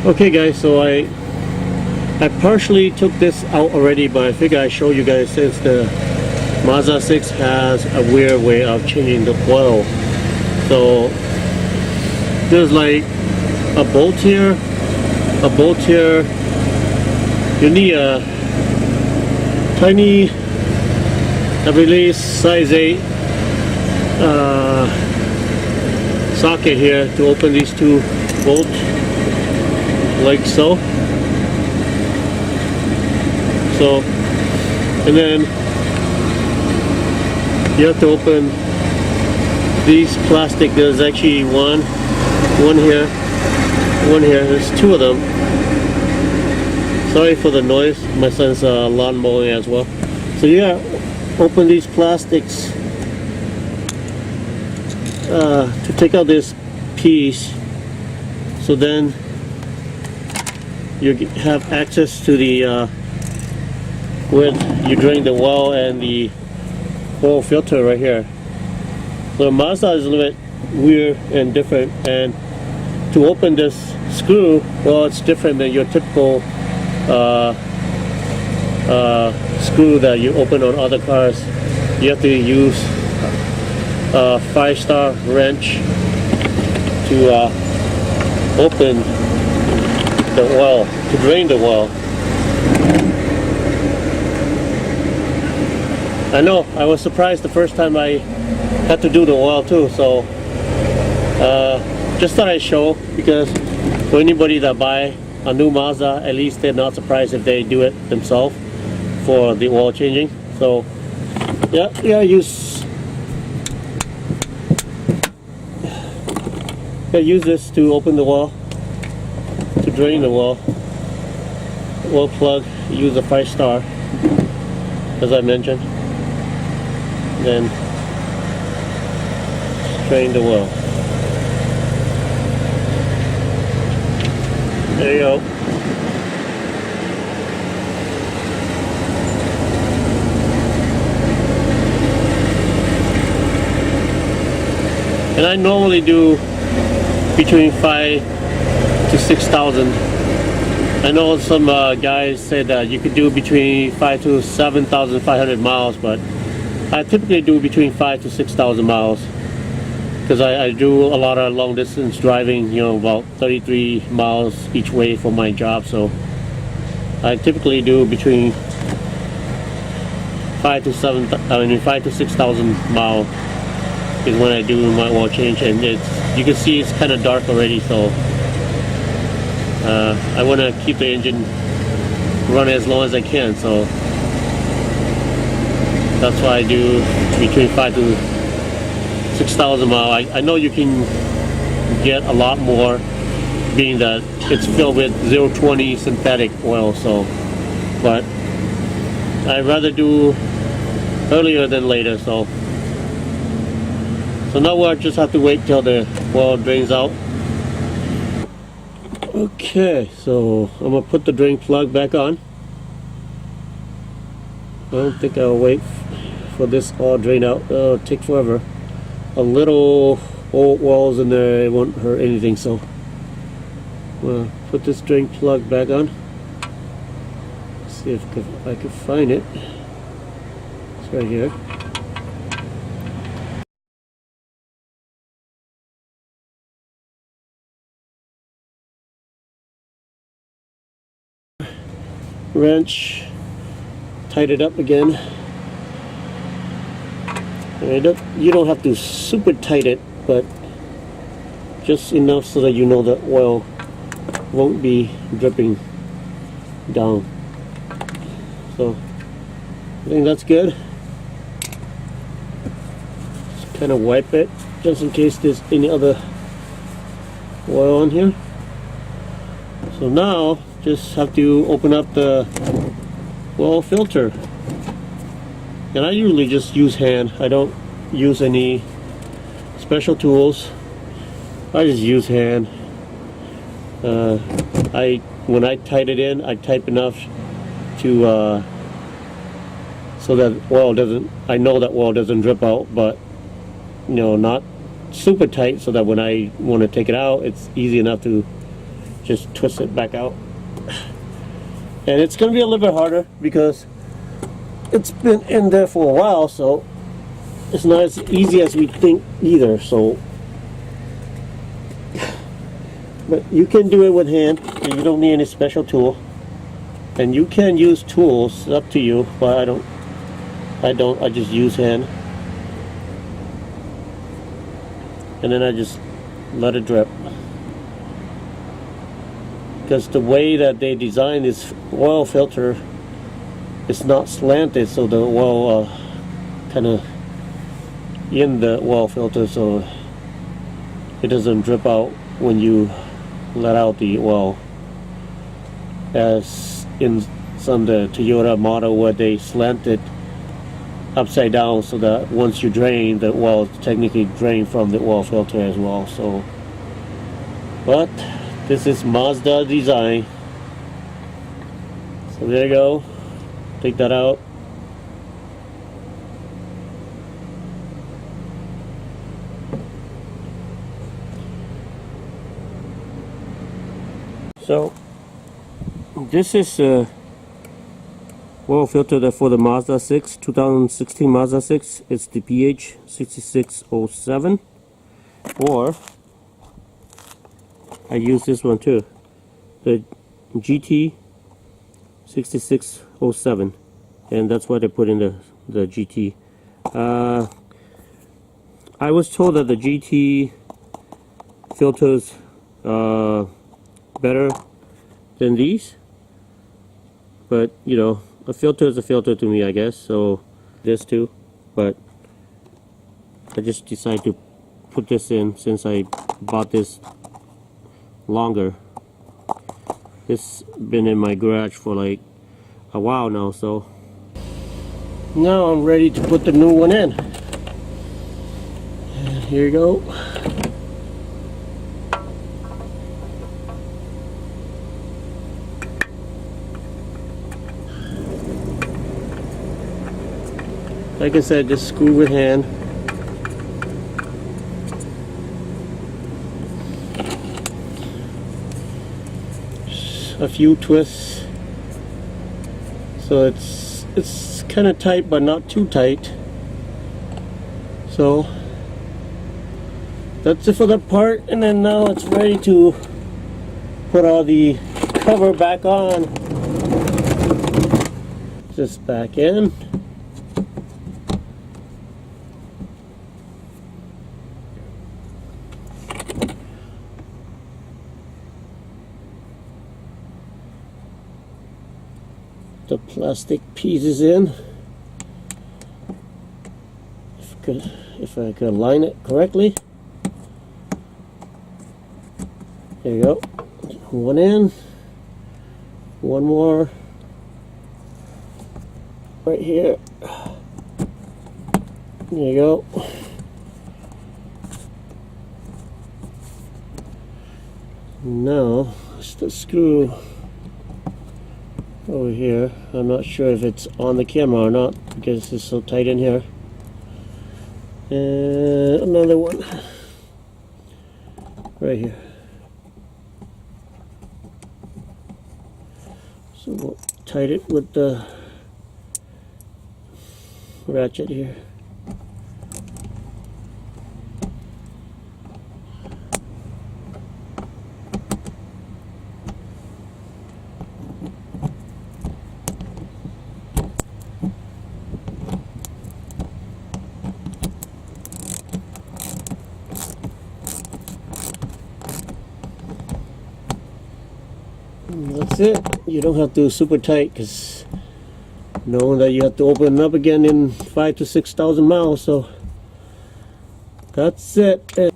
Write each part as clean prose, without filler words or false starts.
Okay guys, so I partially took this out already, but I figure I show you guys since the Mazda 6 has a weird way of changing the oil. So there's like a bolt here, you need a tiny, I believe size 8 socket here to open these two bolts, like so. And then you have to open these plastic. There's actually one here, there's two of them. Sorry for the noise, my son's lawn mowing as well. So yeah, open these plastics to take out this piece, so then you have access to the when you drain the oil and the oil filter right here. So Mazda is a little bit weird and different, and to open this screw, well, it's different than your typical screw that you open on other cars. You have to use a 5-star wrench to open the oil, to drain the oil. I know, I was surprised the first time I had to do the oil too, so just thought I'd show, because for anybody that buy a new Mazda, at least they're not surprised if they do it themselves for the oil changing. So yeah, use this to open the oil, to drain the oil plug. Use a 5-star, as I mentioned. Then drain the oil. There you go. And I normally do between 5 to 6,000. I know some guys said that you could do between 5 to 7,500 miles, but I typically do between 5 to 6,000 miles, because I do a lot of long distance driving, you know, about 33 miles each way for my job. So I typically do between 5 to 6,000 miles is when I do my oil change, and you can see it's kind of dark already. So I want to keep the engine running as long as I can. So that's why I do between 5 to 6,000 miles. I know you can get a lot more, being that it's filled with 020 synthetic oil. So, but I'd rather do earlier than later. So now we'll just have to wait till the oil drains out. Okay, so I'm gonna put the drain plug back on. I don't think I'll wait for this all drain out. It'll take forever. A little old walls in there, it won't hurt anything. So we'll put this drain plug back on. See if I can find it. It's right here. Wrench, tight it up again. And you don't have to super tight it, but just enough so that you know the oil won't be dripping down. So I think that's good. Just kind of wipe it just in case there's any other oil on here. So now just have to open up the oil filter, and I usually just use hand. I don't use any special tools. I just use hand. When I tight it in, I tight enough to so that oil doesn't, I know that oil doesn't drip out, but you know, not super tight, so that when I want to take it out, it's easy enough to just twist it back out. And it's going to be a little bit harder because it's been in there for a while, so it's not as easy as we think either. So, but you can do it with hand. You don't need any special tool, and you can use tools. Up to you, but I don't. I just use hand, and then I just let it drip. Because the way that they design this oil filter, it's not slanted, so the oil kind of in the oil filter, so it doesn't drip out when you let out the oil, as in some of the Toyota model where they slant it upside down, so that once you drain, the oil is technically drained from the oil filter as well. So, but this is Mazda design. So there you go. Take that out. So this is a oil filter for the Mazda 6, 2016 Mazda 6. It's the PH6607, or I use this one too, the GT6607, and that's what I put in the GT. I was told that the GT filters better than these, but you know, a filter is a filter to me, I guess. So this too, but I just decided to put this in since I bought this longer. It's been in my garage for like a while now, so now I'm ready to put the new one in. And here you go. Like I said, just screw with hand. A few twists, so it's kind of tight but not too tight. So that's it for that part, and then now it's ready to put all the cover back on. Just back in. The plastic pieces in. If I could align it correctly. There you go. One in. One more. Right here. There you go. Now, it's the screw over here. I'm not sure if it's on the camera or not because it's so tight in here. And another one right here. So we'll tighten it with the ratchet here. That's it. You don't have to super tight, because knowing that you have to open it up again in 5,000 to 6,000 miles. So that's it.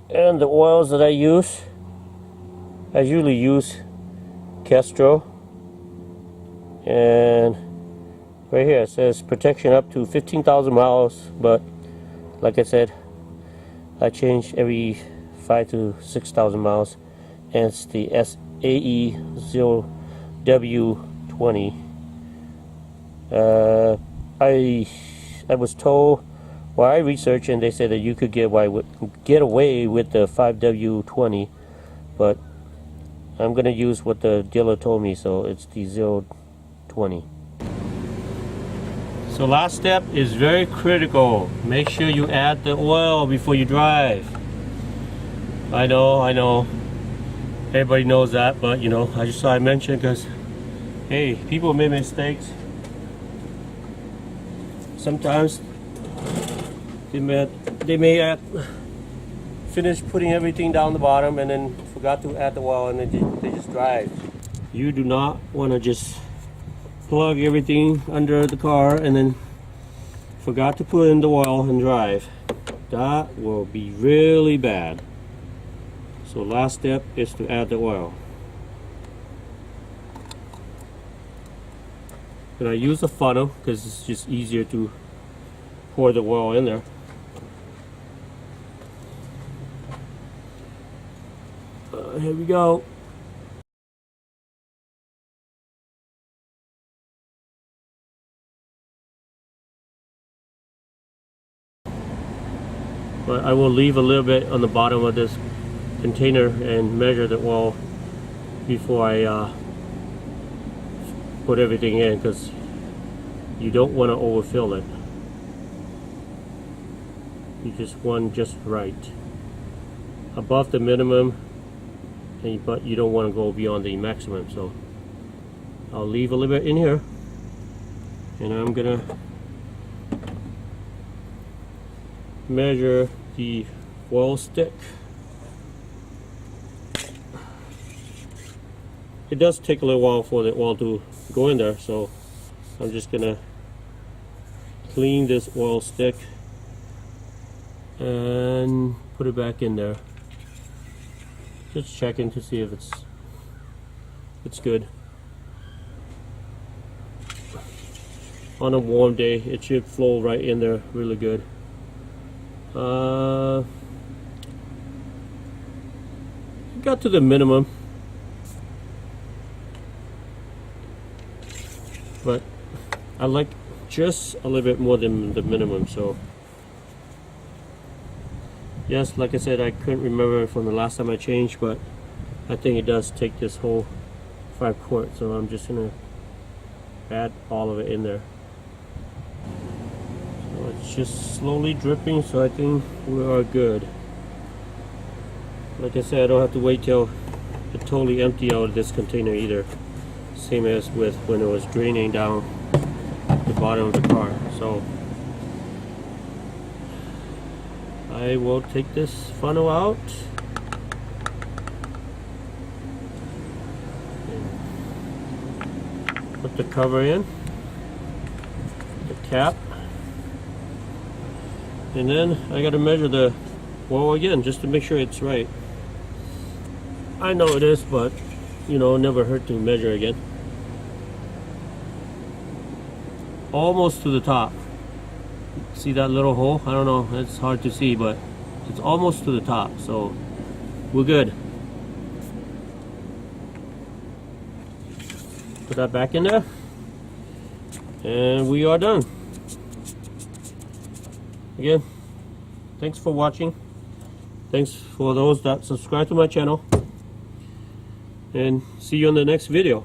And the oils that I use, I usually use Castro, and right here it says protection up to 15,000 miles, but like I said, I change every 5,000 to 6,000 miles, and it's the SAE0W20. I was told, well, I researched and they said that you could get away with the 5W20, but I'm gonna use what the dealer told me, so it's the 020. So last step is very critical. Make sure you add the oil before you drive. I know. Everybody knows that, but you know, I just thought I'd mention because, hey, people make mistakes. Sometimes they may finish putting everything down the bottom and then forgot to add the oil, and they just drive. You do not want to just plug everything under the car and then forgot to put in the oil and drive. That will be really bad. So last step is to add the oil. And I use a funnel because it's just easier to pour the oil in there. Here we go. But I will leave a little bit on the bottom of this container and measure the oil before I put everything in, because you don't want to overfill it. You just want just right above the minimum, but you don't want to go beyond the maximum. So I'll leave a little bit in here, and I'm gonna measure the oil stick. It does take a little while for the oil to go in there, so I'm just gonna clean this oil stick and put it back in there. Just checking to see if it's good. On a warm day, it should flow right in there really good. Got to the minimum, but I like just a little bit more than the minimum. So yes, like I said, I couldn't remember from the last time I changed, but I think it does take this whole 5 quart, so I'm just gonna add all of it in there. So it's just slowly dripping, so I think we are good. Like I said, I don't have to wait till it totally empty out of this container either. Same as with when it was draining down the bottom of the car. So I will take this funnel out and put the cover in, the cap, and then I got to measure the oil again just to make sure it's right. I know it is, but you know, never hurt to measure again. Almost to the top. See that little hole? I don't know, it's hard to see, but it's almost to the top, so we're good. Put that back in there, and we are done. Again, thanks for watching. Thanks for those that subscribe to my channel, and see you on the next video.